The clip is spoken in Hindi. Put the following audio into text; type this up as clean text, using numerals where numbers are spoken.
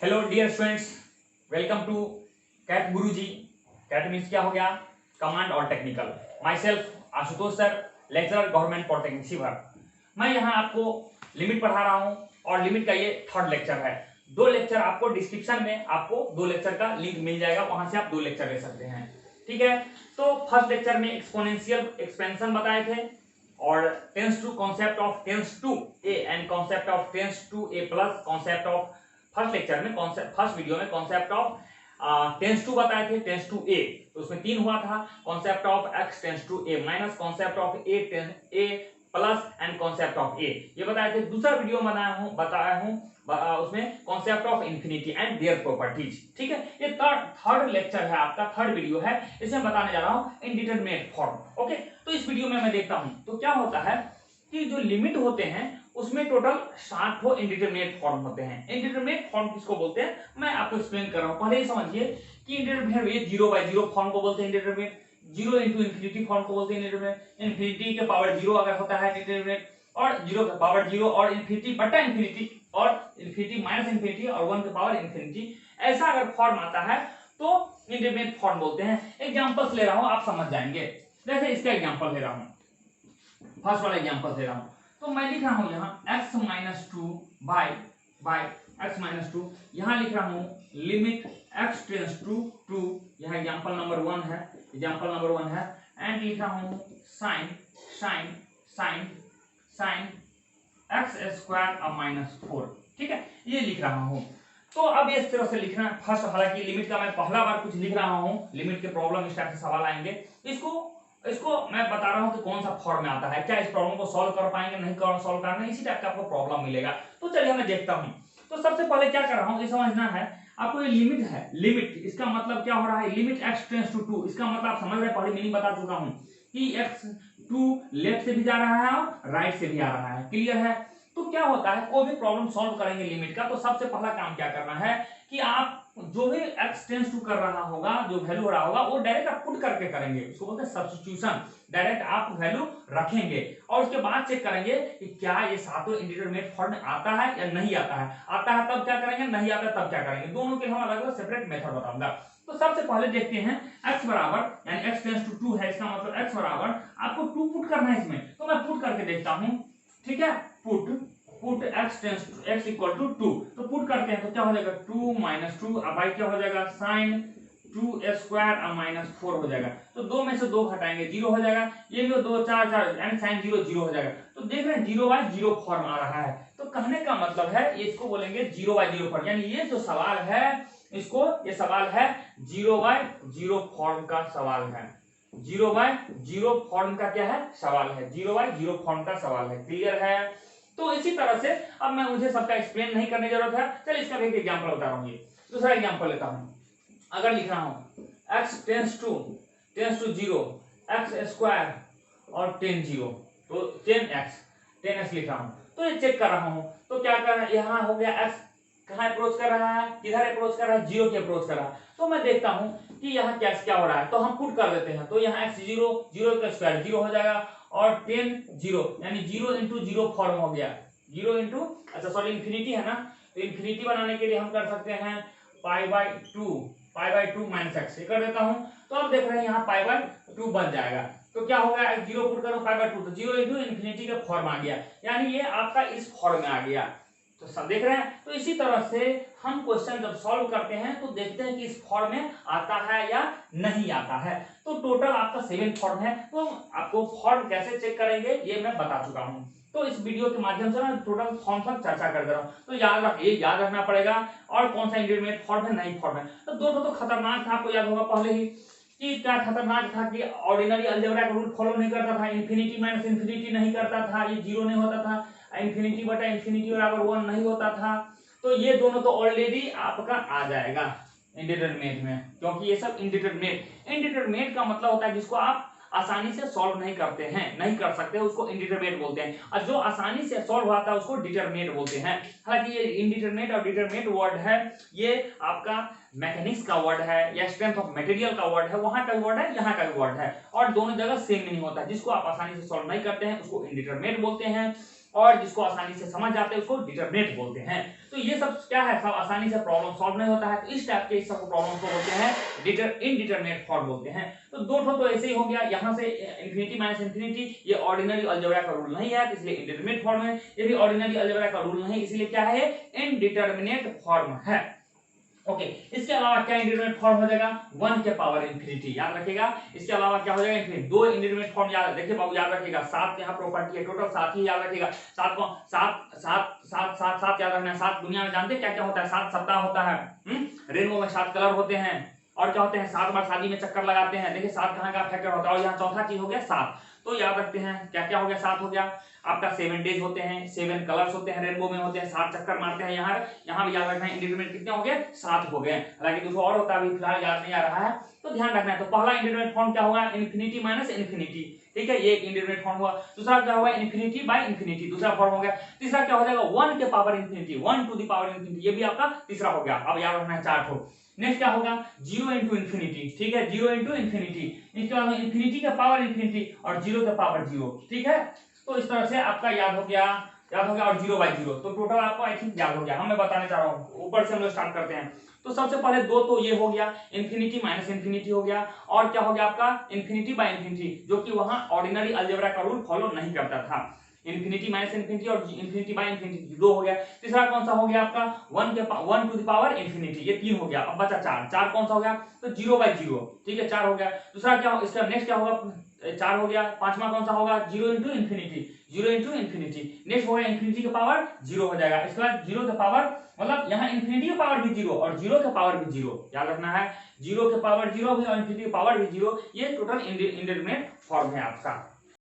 Hello dear students, welcome to CAT Guruji. CAT means क्या हो गया? कमांड और technical. Myself Ashutosh sir, lecturer government polytechnic Sheohar. मैं यहाँ आपको लिमिट पढ़ा रहा हूँ और लिमिट का ये थर्ड लेक्चर है। 2 लेक्चर आपको डिस्क्रिप्शन में आपको 2 लेक्चर का लिंक मिल जाएगा, वहां से आप 2 लेक्चर ले सकते हैं। ठीक है, तो फर्स्ट लेक्चर में एक्सपोनेंशियल एक्सपेंशन बताए थे और tends to concept of tends to A and concept of tends to A plus concept of first lecture में फर्स्ट वीडियो में कॉन्सेप्ट ऑफ टेंस टू बताए थे, टेंस टू ए, तो उसमें 3 हुआ था। Concept of x tends to a minus concept of a plus and concept of a, ये बताए थे। दूसरा वीडियो बताया हूं उसमें concept of infinity and their properties. ठीक है, ये थर्ड लेक्चर है आपका, थर्ड वीडियो है। इसमें बताने जा रहा हूं इंडिटरमिनेट फॉर्म। ओके, तो इस वीडियो में मैं देखता हूं तो क्या होता है कि जो लिमिट होते हैं उसमें टोटल 7 इंडिटरमिनेट फॉर्म होते हैं। इंडिटरमिनेट फॉर्म किसको बोलते हैं मैं आपको एक्सप्लेन कर रहा हूं। पहले ही समझिए कि इंडिटरमिनेट ये 0/0 फॉर्म को बोलते हैं इंडिटरमिनेट, 0 into इंफिनिटी फॉर्म को बोलते हैं इंडिटरमिनेट, इंफिनिटी के पावर 0 अगर होता है इंडिटरमिनेट, और 0 के पावर 0 और इंफिनिटी बटा इंफिनिटी और इंफिनिटी माइनस इंफिनिटी और 1 के पावर इंफिनिटी, ऐसा अगर फॉर्म आता है तो इंडिटरमिनेट फॉर्म बोलते हैं। एग्जांपल्स ले रहा हूं, आप समझ जाएंगे। जैसे इसका एग्जांपल ले रहा हूं, फर्स्ट वाला एग्जांपल दे रहा हूं, तो मैं लिख रहा हूं यहाँ x minus 2 by x minus 2, यहाँ लिख रहा हूं लिमिट x टेंस टू 2, यहाँ एग्जांपल नंबर 1 है, एग्जांपल नंबर 1 है, एंड लिख रहा हूं साइन x स्क्वायर माइनस 4। ठीक है, ये लिख रहा हूं। तो अब इस तरह से लिखना है फर्स्ट, हालांकि लिमिट का मैं पहला बार कुछ लिख रहा हूं, लिमिट के प्रॉब्लम इस टाइप से सवाल आएंगे। इसको मैं बता रहा हूं कि कौन सा फॉर्म में आता है, क्या इस प्रॉब्लम को सॉल्व कर पाएंगे, नहीं कर सॉल्व करना, इसी टाइप का आपको प्रॉब्लम मिलेगा। तो चलिए मैं देखता हूं। तो सबसे पहले क्या कर रहा हूं, ये समझना है आपको, ये लिमिट है। लिमिट इसका मतलब क्या हो रहा है, लिमिट x टेंस टू 2, इसका मतलब आप समझ रहे हैं, पहले मीनिंग बता चुका हूं कि x 2 लेफ्ट से भी जा रहा है और राइट से भी आ रहा है। क्लियर है? तो क्या होता है, कोई भी प्रॉब्लम सॉल्व करेंगे लिमिट का, तो सबसे पहला काम क्या करना है कि आप जो भी x टेंस टू कर रहा होगा, जो वैल्यू हो रहा होगा, वो डायरेक्ट आप पुट करके करेंगे, उसको बोलते हैं सब्स्टिट्यूशन। डायरेक्ट आप वैल्यू रखेंगे और उसके बाद चेक करेंगे कि क्या ये सातों इंडिटरमिनेट फॉर्म में आता है या नहीं आता है। आता है तब क्या करेंगे, नहीं आता तब क्या करेंगे, दोनों के हम अलग अलग सेपरेट मेथड बताऊंगा। तो सबसे पहले देखते हैं x बराबर, यानी x टेंस टू 2 है, इसका मतलब x बराबर आपको 2 पुट करना है इसमें, तो मैं पुट करके देखता हूं। ठीक है, put x tends to x equal to 2, तो पुट करते हैं तो क्या हो जाएगा 2 माइनस 2, अब भाई क्या हो जाएगा साइन 2 स्क्वायर माइनस 4 हो जाएगा। तो 2 में से 2 घटाएंगे 0 हो जाएगा, ये भी 2 4 4 यानी साइन 0 0 हो जाएगा। तो देख रहे हैं 0/0 फॉर्म आ रहा है। तो कहने का मतलब है ये, इसको बोलेंगे 0/0 फॉर्म, यानी ये जो सवाल है इसको, ये सवाल है 0/0 फॉर्म का सवाल है। 0/0 फॉर्म का क्या है सवाल है, 0/0 फॉर्म का सवाल है। क्लियर है? तो इसी तरह से अब मैं मुझे सबका एक्सप्लेन नहीं करने की जरूरत है। चलिए इसका एक एग्जांपल बता रहा हूं। ये दूसरा एग्जांपल लेता हूं। अगर लिख रहा हूं x tends to 0 x square और 10 0, तो 10x लिख रहा हूं, तो ये चेक कर रहा हूं। तो क्या कर रहा है, यहां हो गया x कहां अप्रोच कर रहा है, किधर अप्रोच कर रहा है, 0 के अप्रोच कर रहा है। तो मैं देखता हूं कि यहां क्या हो रहा है, तो हम पुट कर देते हैं। तो यहां x 0 का स्क्वायर 0 हो जाएगा और 10 0 यानी 0 into 0 फॉर्म हो गया, 0 into, अच्छा सॉरी इंफिनिटी है ना, तो इंफिनिटी बनाने के लिए हम कर सकते हैं पाई बाय 2 माइनस एक्स, ये कर देता हूं। तो अब देख रहे हैं यहाँ पाई/2 बन जाएगा। तो क्या होगा, 0 पुट करो पाई/2, तो 0 into इंफिनिटी का फॉर्म आ गया, यानी ये आपका इस फॉर्म में आ गया। तो सब देख रहे हैं। तो इसी तरह से हम क्वेश्चन जब सॉल्व करते हैं तो देखते हैं कि इस फॉर्म में आता है या नहीं आता है। तो टोटल आपका 7 फॉर्म है। तो आपको फॉर्म कैसे चेक करेंगे ये मैं बता चुका हूं। तो इस वीडियो के माध्यम से मैं टोटल फॉर्म पर चर्चा कर दे रहा हूं। तो याद रखना पड़ेगा और कौन सा इंडिटरमिनेट फॉर्म है, नहीं फॉर्म है। तो दोनों तो खतरनाक था, आपको याद होगा पहले ही कि क्या खतरनाक था कि ऑर्डिनरी अलजेब्रा का रूल फॉलो नहीं करता था, इंफिनिटी माइनस इंफिनिटी नहीं करता था, ये 0 नहीं होता था, इंफिनिटी बटा इंफिनिटी बराबर 1 नहीं होता था। तो ये दोनों तो ऑलरेडी आपका आ जाएगा इंडिटरमिनेट में, क्योंकि ये सब इंडिटरमिनेट का मतलब होता है जिसको आप आसानी से सॉल्व नहीं करते हैं, नहीं कर सकते, उसको इंडिटरमिनेट बोलते हैं, और जो आसानी से सॉल्व होता है उसको डिटरमिनेट बोलते हैं। हालांकि ये इंडिटरमिनेट और डिटरमिनेट वर्ड है, ये आपका मैकेनिक्स का वर्ड है या स्ट्रेंथ ऑफ मटेरियल का वर्ड है, वहां का वर्ड है, यहाँ का वर्ड है, और दोनों जगह सेम नहीं होता है। जिसको आप आसानी से सॉल्व नहीं करते हैं उसको इंडिटरमिनेट बोलते हैं, और जिसको आसानी से समझ जाते हैं उसको डिटरमिनेट बोलते हैं। तो ये सब क्या है, सब आसानी से प्रॉब्लम सॉल्व नहीं होता है, तो इस टाइप के इस सब प्रॉब्लम को बोलते हैं इनडिटरमिनेट फॉर्म बोलते हैं। तो दो ठो तो ऐसे ही हो गया, यहाँ से इंफिनिटी माइनस इंफिनिटी, ये ऑर्डिनरी अलजेब्रा का रूल नहीं है, तो इसलिए इंडिटरमिनेट फॉर्म है। ये भी ऑर्डिनरी अलजेब्रा का रूल नहीं, इसलिए क्या है, इनडिटरमिनेट फॉर्म है। ओके, इसके अलावा क्या इंडिटरमिनेट फॉर्म हो जाएगा, 1 के पावर इंफिनिटी, याद रखिएगा। इसके अलावा क्या हो जाएगा, इंफिनिटी। दो इंडिटरमिनेट फॉर्म याद, देखिए बाबू याद रखिएगा, 7 यहाँ प्रॉपर्टी है, टोटल 7 ही याद रखिएगा। 7 को 7 7 7 7 7 याद रखना है। 7 दुनिया में जानते हैं क्या क्या होता है, 7 सप्ताह होता है, रेनबो में 7 कलर होते हैं, और क्या होते हैं, 7 बार शादी में चक्कर लगाते हैं। देखिए 7 कहाँ का फैक्टर होता है, और यहाँ चौथा चीज हो गया 7, तो याद रखते हैं क्या क्या हो गया, 7 हो गया। आपका 7 डेज होते हैं, 7 कलर्स होते हैं, रेनबो में होते हैं, 7 चक्कर मारते हैं। यहाँ भी याद रखना है, इंडिटरमिनेट कितने हो गए, 7 हो गए। हालांकि दूसरा और होता है, अभी फिलहाल याद नहीं आ रहा है, तो ध्यान रखना है। तो पहला इंडिटरमिनेट फॉर्म क्या होगा, इन्फिनिटी माइनस इन्फिनिटी, ठीक है, ये एक इंडिटरमिनेट फॉर्म हुआ। दूसरा क्या होगा, इन्फिनिटी बाय इन्फिनिटी, दूसरा फॉर्म हो गया। तीसरा क्या हो जाएगा, 1 के power infinity, 1 to the power infinity, ये भी आपका तीसरा हो गया। अब याद रखना है 4 ठो। नेक्स्ट क्या होगा, 0 इंटू इन्फिनिटी, ठीक है, 0 इंटू इन्फिनिटी, इसके बाद इन्फिनिटी के पावर इन्फिनिटी और 0 के पावर 0, ठीक है। तो इस तरह से आपका याद हो गया, और 0 बाई 0, तो टोटल आपको आई थिंक याद हो गया। मैं बताने चाह रहा हूँ, ऊपर से हम लोग स्टार्ट करते हैं। तो सबसे पहले दो तो ये हो गया, इन्फिनिटी माइनस इन्फिनिटी हो गया, और क्या हो गया आपका, इन्फिनिटी बाय इन्फिनिटी, जो कि वहां ऑर्डिनरी अलजेब्रा का रूल फॉलो नहीं करता था। इन्फिनिटी माइनस इन्फिनिटी और इन्फिनिटी बाय इन्फिनिटी, 2 हो गया। तीसरा कौन सा हो गया आपका, 1 टू द पावर इन्फिनिटी, ये 3 हो गया। अब बचा 4 कौन सा हो गया, तो 0 बाई 0, ठीक है, 4 हो गया। दूसरा क्या, इसका नेक्स्ट क्या होगा, 4 हो गया। पांचवा कौन सा होगा, 0 into infinity, 0 into infinity, next हो गया इन्फिनिटी के पावर 0 हो जाएगा। इसके बाद 0 के पावर, मतलब यहाँ इन्फिनिटी के पावर भी 0 और 0 के पावर भी 0, याद रखना है, 0 के पावर 0 भी और इन्फिनिटी के पावर भी 0, ये टोटल इंडिटरमिनेट फॉर्म है आपका।